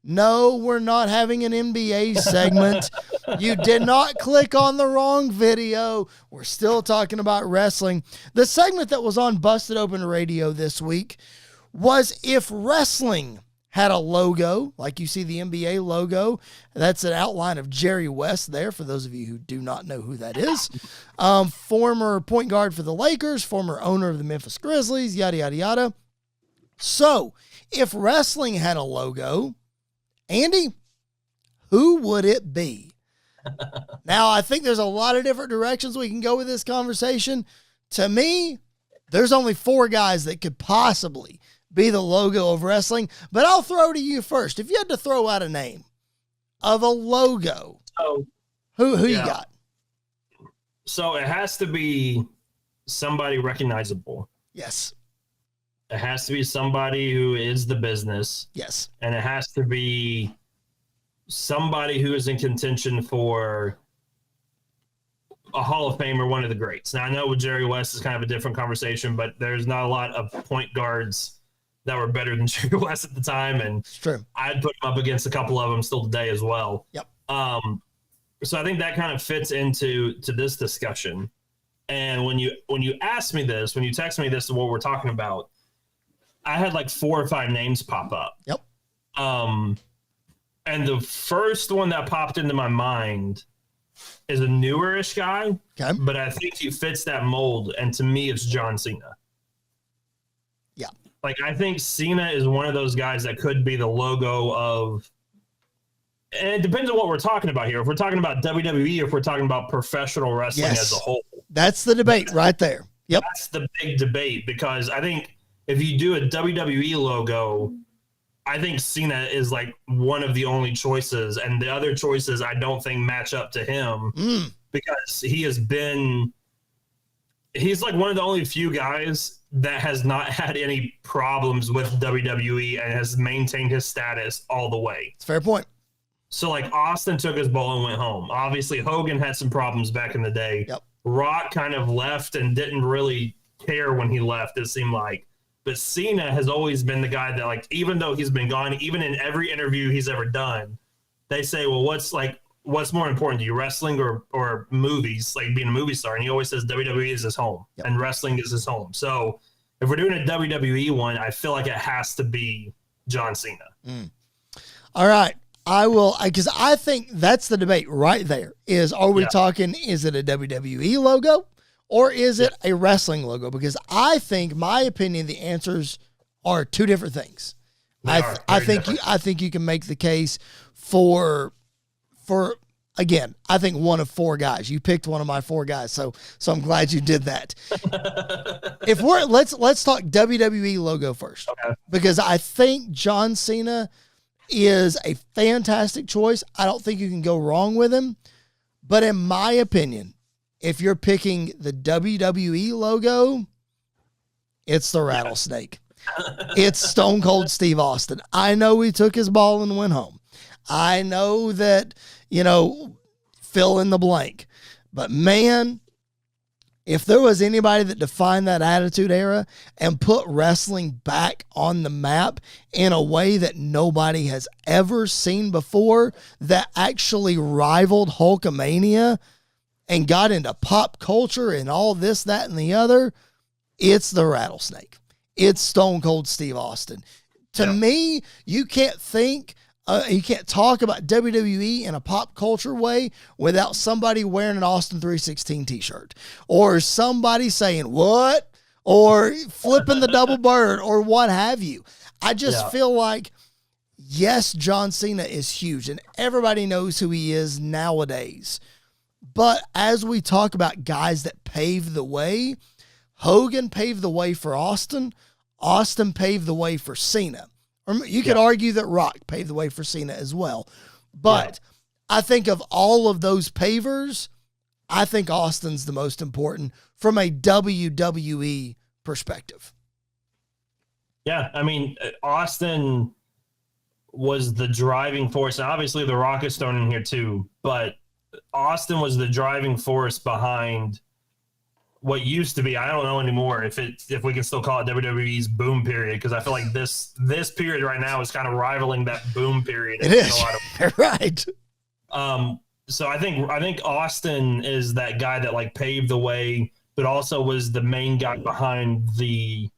No, we're not having an NBA segment. You did not click on the wrong video. We're still talking about wrestling. The segment that was on Busted Open Radio this week was if wrestling had a logo, like you see the NBA logo. That's an outline of Jerry West there, for those of you who do not know who that is. Former point guard for the Lakers, former owner of the Memphis Grizzlies, yada, yada, yada. So, if wrestling had a logo, Andy, who would it be? Now, I think there's a lot of different directions we can go with this conversation. To me, there's only 4 guys that could possibly be the logo of wrestling, but I'll throw to you first. If you had to throw out a name of a logo, who you got? So it has to be somebody recognizable. Yes. It has to be somebody who is the business. Yes. And it has to be somebody who is in contention for a Hall of Fame or one of the greats. Now, I know with Jerry West is kind of a different conversation, but there's not a lot of point guards that were better than Jerry West at the time. And it's true. I'd put him up against a couple of them still today as well. Yep. So I think that kind of fits into this discussion. And when you asked me this, when you text me this is what we're talking about, I had like 4 or 5 names pop up. Yep. And the first one that popped into my mind is a newerish guy, okay, but I think he fits that mold. And to me, it's John Cena. Yeah. Like, I think Cena is one of those guys that could be the logo of, and it depends on what we're talking about here. If we're talking about WWE, if we're talking about professional wrestling as a whole. That's the debate right there. Yep. That's the big debate, because I think if you do a WWE logo, I think Cena is like one of the only choices, and the other choices I don't think match up to him because he's like one of the only few guys that has not had any problems with WWE and has maintained his status all the way. It's a fair point. So like Austin took his ball and went home. Obviously Hogan had some problems back in the day. Yep. Rock kind of left and didn't really care when he left, it seemed like. But Cena has always been the guy that, like, even though he's been gone, even in every interview he's ever done, they say, well, what's more important to you, wrestling or movies, like being a movie star? And he always says WWE is his home and wrestling is his home. So if we're doing a WWE one, I feel like it has to be John Cena. All right. I will, because I think that's the debate right there is, are we talking, is it a WWE logo? Or is it a wrestling logo? Because I think, my opinion, the answers are 2 different things. I think you can make the case for again, I think one of 4 guys. You picked one of my 4 guys, so I'm glad you did that. If let's talk WWE logo first, because I think John Cena is a fantastic choice. I don't think you can go wrong with him, but in my opinion, if you're picking the WWE logo, it's the rattlesnake. It's Stone Cold Steve Austin. I know he took his ball and went home. I know that, fill in the blank. But man, if there was anybody that defined that Attitude Era and put wrestling back on the map in a way that nobody has ever seen before, that actually rivaled Hulkamania and got into pop culture and all this, that, and the other, it's the rattlesnake. It's Stone Cold Steve Austin. To me, you can't talk about WWE in a pop culture way without somebody wearing an Austin 316 t-shirt or somebody saying what, or flipping the double bird or what have you. I just feel like, yes, John Cena is huge and everybody knows who he is nowadays. But as we talk about guys that paved the way, Hogan paved the way for Austin. Austin paved the way for Cena. Or you could argue that Rock paved the way for Cena as well. But I think of all of those pavers, I think Austin's the most important from a WWE perspective. Yeah, I mean, Austin was the driving force. And obviously, The Rock is thrown in here too, but Austin was the driving force behind what used to be, I don't know anymore if we can still call it WWE's boom period, because I feel like this period right now is kind of rivaling that boom period. It is. Right. So I think Austin is that guy that like paved the way, but also was the main guy behind the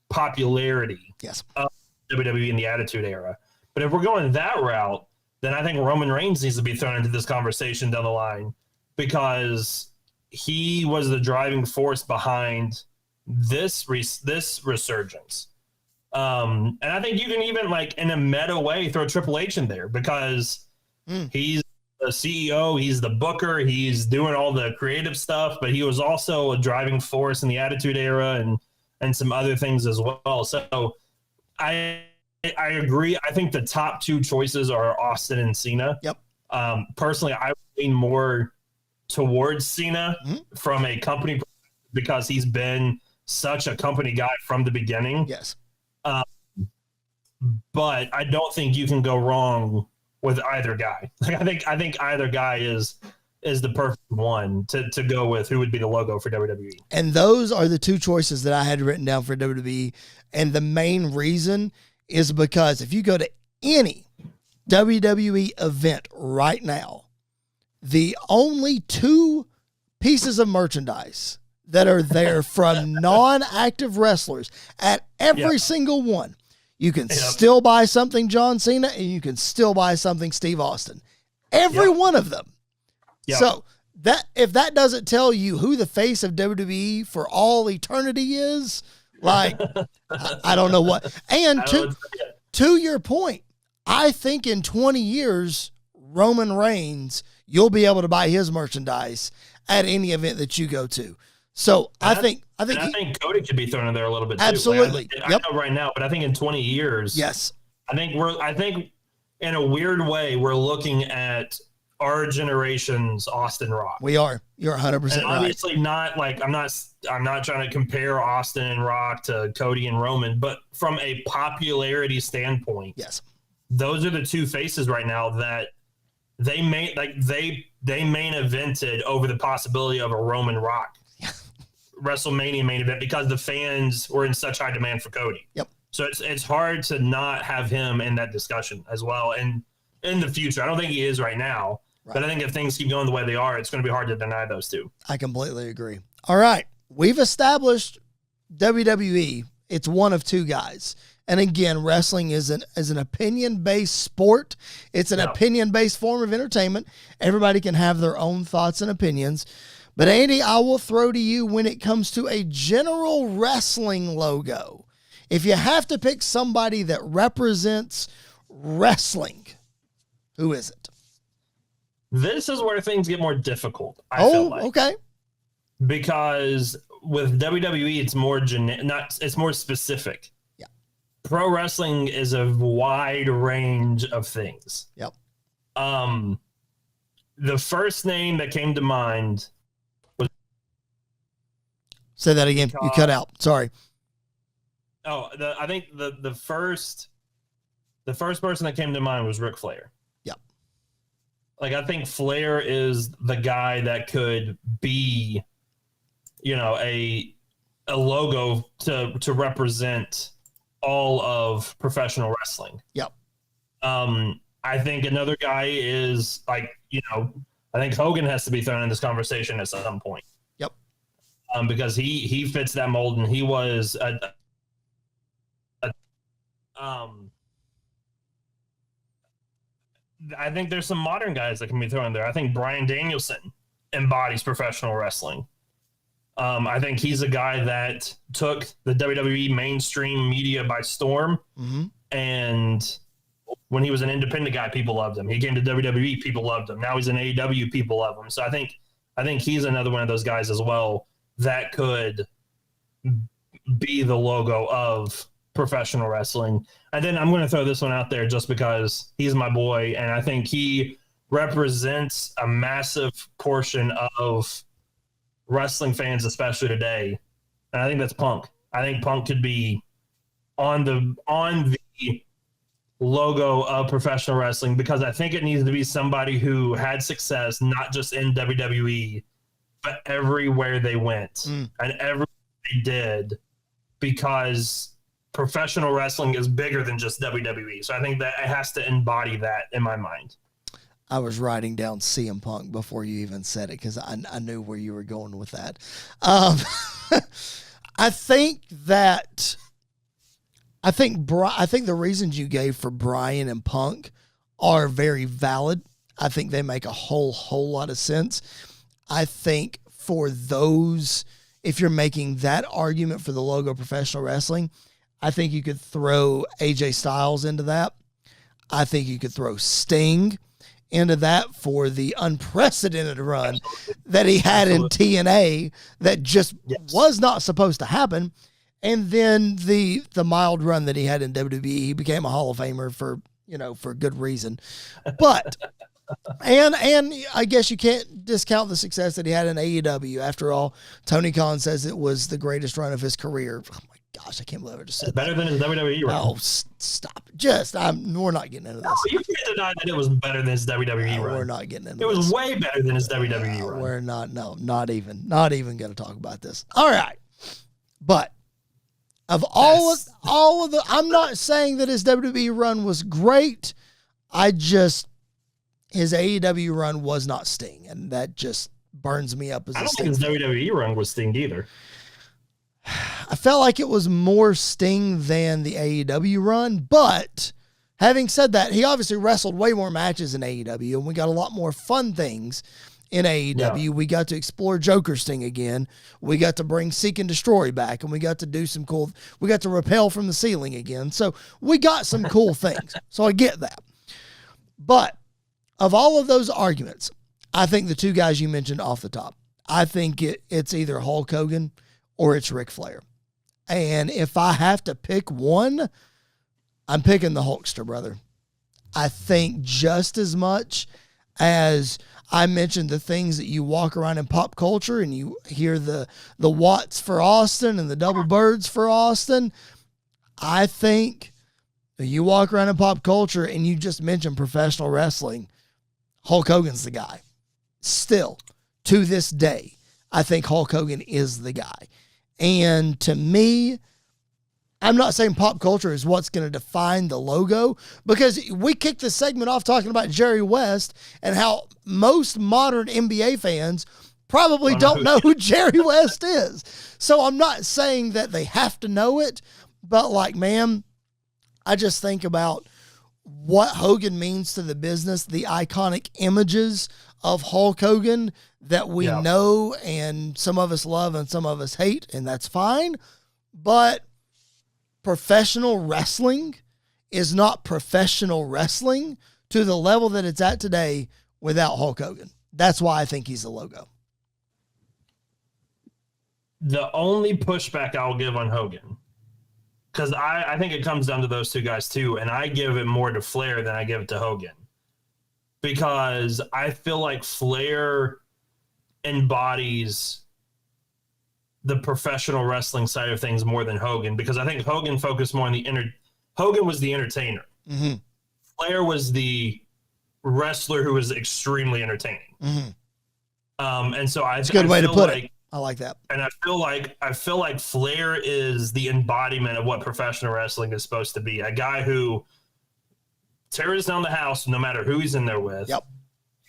popularity of WWE in the Attitude Era. But if we're going that route, then I think Roman Reigns needs to be thrown into this conversation down the line, because he was the driving force behind this resurgence. And I think you can even, like, in a meta way, throw Triple H in there, because he's the CEO, he's the booker, he's doing all the creative stuff, but he was also a driving force in the Attitude Era and some other things as well. So I agree. I think the top two choices are Austin and Cena. Yep. Personally, I would lean more towards Cena from a company, because he's been such a company guy from the beginning. Yes. But I don't think you can go wrong with either guy. Like, I think either guy is the perfect one to go with who would be the logo for WWE. And those are the two choices that I had written down for WWE. And the main reason is because if you go to any WWE event right now, the only two pieces of merchandise that are there from non-active wrestlers at every single one, you can still buy something John Cena, and you can still buy something Steve Austin. Every one of them. Yep. So that if that doesn't tell you who the face of WWE for all eternity is, like, I don't know what. And to your point, I think in 20 years, Roman Reigns, you'll be able to buy his merchandise at any event that you go to. So I think Cody could be thrown in there a little bit too. Absolutely. Like, I know right now, but I think in 20 years, yes, I think in a weird way we're looking at our generation's Austin Rock. We are. You're 100% right. Obviously not like I'm not trying to compare Austin and Rock to Cody and Roman, but from a popularity standpoint, yes, those are the two faces right now that they main evented over the possibility of a Roman Rock WrestleMania main event, because the fans were in such high demand for Cody. Yep. So it's hard to not have him in that discussion as well. And in the future, I don't think he is right now, but I think if things keep going the way they are, it's going to be hard to deny those two. I completely agree. All right. We've established WWE. It's one of two guys. And again, wrestling is an opinion-based sport. It's an opinion-based form of entertainment. Everybody can have their own thoughts and opinions. But Andy, I will throw to you when it comes to a general wrestling logo. If you have to pick somebody that represents wrestling, who is it? This is where things get more difficult, I feel like. Okay. Because with WWE, it's more it's more specific. Yeah. Pro wrestling is a wide range of things. Yep. The first name that came to mind was... Say that again. You cut out. Sorry. Oh, I think the first person that came to mind was Ric Flair. Yep. Like, I think Flair is the guy that could be, a logo to represent all of professional wrestling. Yep. I think another guy is I think Hogan has to be thrown in this conversation at some point. Yep. Because he fits that mold, and he was I think there's some modern guys that can be thrown in there. I think Bryan Danielson embodies professional wrestling. I think he's a guy that took the WWE mainstream media by storm. Mm-hmm. And when he was an independent guy, people loved him. He came to WWE, people loved him. Now he's in AEW, people love him. So I think he's another one of those guys as well that could be the logo of professional wrestling. And then I'm going to throw this one out there just because he's my boy, and I think he represents a massive portion of wrestling fans, especially today. And I think that's Punk. I think Punk could be on the logo of professional wrestling, because I think it needs to be somebody who had success, not just in WWE, but everywhere they went and everything they did, because professional wrestling is bigger than just WWE. So I think that it has to embody that in my mind. I was writing down CM Punk before you even said it because I knew where you were going with that. I think the reasons you gave for Bryan and Punk are very valid. I think they make a whole lot of sense. I think for those, if you're making that argument for the logo professional wrestling, I think you could throw AJ Styles into that. I think you could throw Sting into that for the unprecedented run that he had in TNA that just was not supposed to happen. And then the mild run that he had in WWE, he became a Hall of Famer for good reason. But and I guess you can't discount the success that he had in AEW. After all, Tony Khan says it was the greatest run of his career. Oh my gosh, I can't believe I just said better than his WWE run. Oh, stop! We're not getting into this. No, you can't deny that it was better than his WWE run. We're not getting into this. It was way better than his WWE run. We're not. No, not even going to talk about this. All right, but of all of the, I'm not saying that his WWE run was great. His AEW run was not Sting, and that just burns me up as a I don't Sting think his fan. WWE run was Sting either. I felt like it was more Sting than the AEW run, but having said that, he obviously wrestled way more matches in AEW, and we got a lot more fun things in AEW. Yeah. We got to explore Joker Sting again. We got to bring Seek and Destroy back, and we got to do some cool, we got to rappel from the ceiling again. So we got some cool things. So I get that. But of all of those arguments, I think the two guys you mentioned off the top, I think it's either Hulk Hogan or it's Ric Flair. And if I have to pick one, I'm picking the Hulkster, brother. I think just as much as I mentioned the things that you walk around in pop culture and you hear the Watts for Austin and the double birds for Austin, I think you walk around in pop culture and you just mentioned professional wrestling, Hulk Hogan's the guy. Still, to this day, I think Hulk Hogan is the guy. And to me, I'm not saying pop culture is what's going to define the logo, because we kicked this segment off talking about Jerry West and how most modern NBA fans probably don't know who Jerry West is. So I'm not saying that they have to know it, but like, man, I just think about what Hogan means to the business, the iconic images of Hulk Hogan that we know and some of us love and some of us hate, and that's fine. But professional wrestling is not professional wrestling to the level that it's at today without Hulk Hogan. That's why I think he's the logo. The only pushback I'll give on Hogan, because I think it comes down to those two guys too, and I give it more to Flair than I give it to Hogan. Because I feel like Flair embodies the professional wrestling side of things more than Hogan, because I think Hogan focused more on Hogan was the entertainer. Mm-hmm. Flair was the wrestler who was extremely entertaining. Mm-hmm. And so it's a good way to put it. I like that. And I feel like Flair is the embodiment of what professional wrestling is supposed to be. A guy who tears down the house no matter who he's in there with. Yep.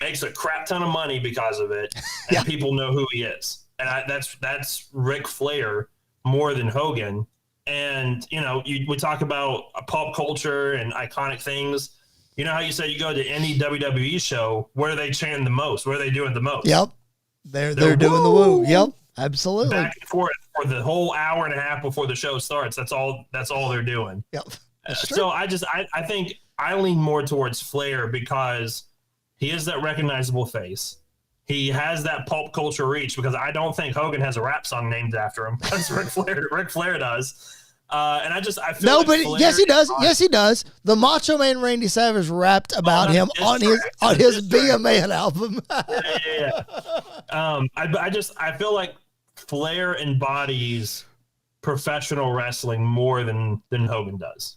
Makes a crap ton of money because of it, and people know who he is. And that's Ric Flair more than Hogan. And, we talk about pop culture and iconic things. You know how you say you go to any WWE show, where are they chanting the most? Where are they doing the most? Yep. They're doing the woo. Yep. Absolutely. Back and forth for the whole hour and a half before the show starts. That's all they're doing. Yep. So I think I lean more towards Flair because he is that recognizable face. He has that pulp culture reach, because I don't think Hogan has a rap song named after him. That's Ric Flair does. And I feel like Flair, yes, he does. Yes, he does. The Macho Man Randy Savage rapped about him on his Be a Man album. Yeah. I feel like Flair embodies professional wrestling more than Hogan does.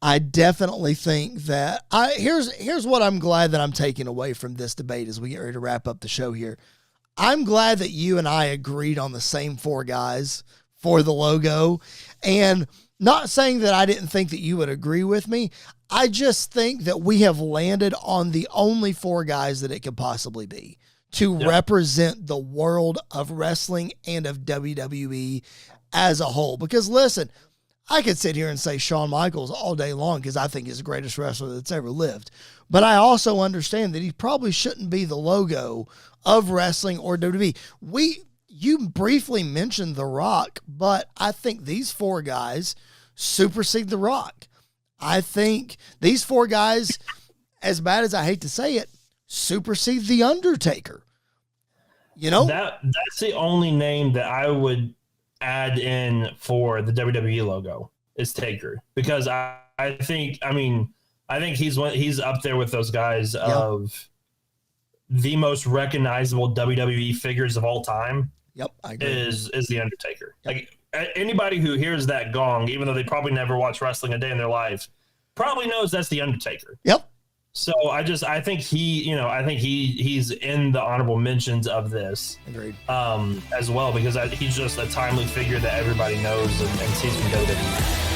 I definitely think that here's what I'm glad that I'm taking away from this debate as we get ready to wrap up the show here. I'm glad that you and I agreed on the same 4 guys for the logo. And not saying that I didn't think that you would agree with me. I just think that we have landed on the only 4 guys that it could possibly be to represent the world of wrestling and of WWE as a whole. Because listen, I could sit here and say Shawn Michaels all day long because I think he's the greatest wrestler that's ever lived. But I also understand that he probably shouldn't be the logo of wrestling or WWE. You briefly mentioned The Rock, but I think these 4 guys supersede The Rock. I think these 4 guys, as bad as I hate to say it, supersede The Undertaker. You know? That's the only name that I would add in for the WWE logo is Taker, because I think he's up there with those guys of the most recognizable WWE figures of all time. Yep, I agree. Is the Undertaker. Yep. Like anybody who hears that gong, even though they probably never watched wrestling a day in their life, probably knows that's the Undertaker. Yep. So I think he's in the honorable mentions of this. Agreed. As well, because he's just a timely figure that everybody knows and sees from WWE.